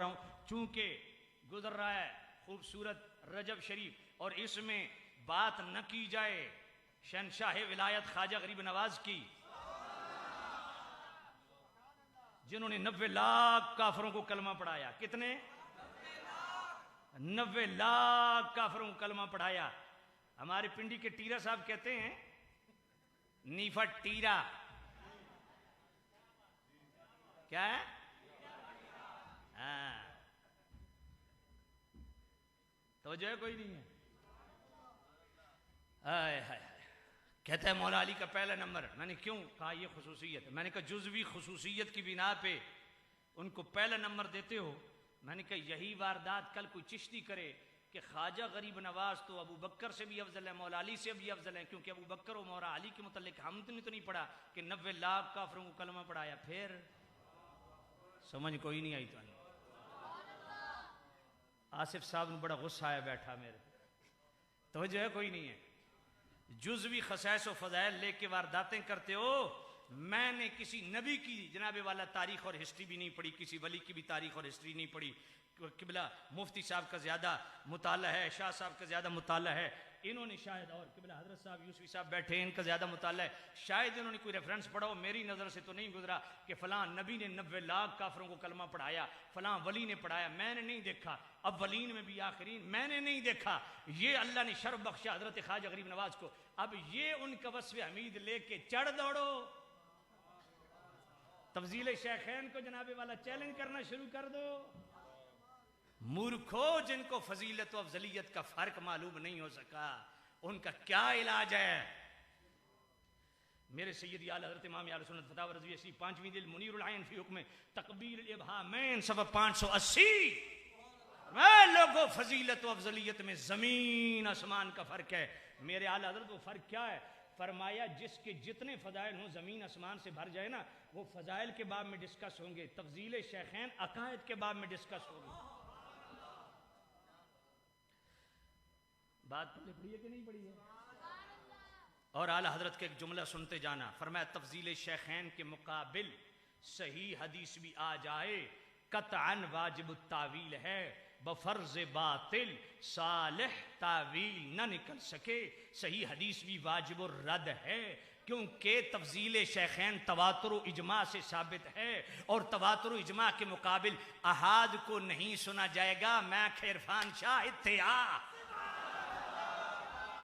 रहा हूं, चूंकि गुजर रहा है खूबसूरत रजब शरीफ और इसमें बात न की जाए शहनशाह विलायत ख्वाजा गरीब नवाज की, जिन्होंने 90 लाख काफरों को कलमा पढ़ाया। कितने? 90 लाख काफरों को कलमा पढ़ाया। हमारे पिंडी के टीरा साहब कहते हैं, नीफा टीरा क्या है? हाँ, तो जो है कोई नहीं है। हाय हाय, कहता है मौला अली का पहला नंबर। मैंने क्यों कहा ये खुसूसियत? मैंने कहा जुज़वी खुसूसियत की बिना पे उनको पहला नंबर देते हो। मैंने कहा यही वारदात कल कोई चिश्ती करे कि ख्वाजा गरीब नवाज तो अबू बकर से भी अफजल है, मौला अली से भी अफजल है, क्योंकि अबू बकर और मौला अली के मुतल्लिक हमने तो नहीं पढ़ा कि 90 लाख काफरों को कलमा पढ़ाया। फिर समझ कोई नहीं आई। तो आसिफ साहब ने बड़ा गुस्सा आया बैठा मेरे, तो जो है कोई नहीं है। जुज़वी खसैस व फ़ज़ाइल लेके वारदातें करते हो। मैंने किसी नबी की जनाबे वाला तारीख और हिस्ट्री भी नहीं पढ़ी, किसी वली की भी तारीख और हिस्ट्री नहीं पढ़ी। किबला मुफ्ती साहब का ज़्यादा मुताला है, शाह साहब का ज़्यादा मुताला है, इन्होंने शायद, और किबला हजरत साहब यूसुफी साहब बैठे हैं, इनका ज़्यादा मुताला है, शायद इन्होंने कोई रेफरेंस पढ़ा हो। मेरी नज़र से तो नहीं गुजरा कि फ़लाँ नबी ने 90 लाख काफरों को कलमा पढ़ाया, फ़लाँ वली ने पढ़ाया। मैंने नहीं देखा। अव्वलीन में भी आखिरीन मैंने नहीं देखा। ये अल्लाह ने शर्फ बख्शा हजरत ख्वाजा गरीब नवाज को। अब ये उनका वस्फ़ हमीद लेके चढ़ दौड़ो, तफजील शेखैन को जनाबे वाला चैलेंज करना शुरू कर दो। मूर्खो, जिनको फजीलत व अफजलियत का फर्क मालूम नहीं हो सका, उनका क्या इलाज है? मेरे सैयद आला हज़रत इमाम आले सुन्नत फतावा रज़वी असी 5वीं जिल्द मुनीरुल आइन फी हुक्म तकबीर इब्हामैन सफ़ा 580। मैं लोगों, फजीलत व अफजलियत में जमीन आसमान का फर्क है। मेरे आला हज़रत वो फर्क क्या है? फरमाया जिसके जितने फ़ज़ाइल हों ज़मीन आसमान से भर जाए ना, वो फ़ज़ाइल के बाब में डिस्कस होंगे, तफजील शेखैन अकायद के बाब में डिस्कस होंगे। बात पढ़ी है कि नहीं पढ़ी है? और आला हजरत के एक जुमला सुनते जाना। फरमाया तफजील शेखैन के मुकाबिल सही हदीस भी आ जाए, कतअन वाजिब तावील है, बफर्ज बातिल सालिह तावील न निकल सके। सही हदीस भी वाजिब रद्द है, क्योंकि तफजील शेखैन तवातुर इजमा से साबित है, और तवातुर इजमा के मुकाबिल अहाद को नहीं सुना जाएगा। मैं खैरफान शाह इत्तेआ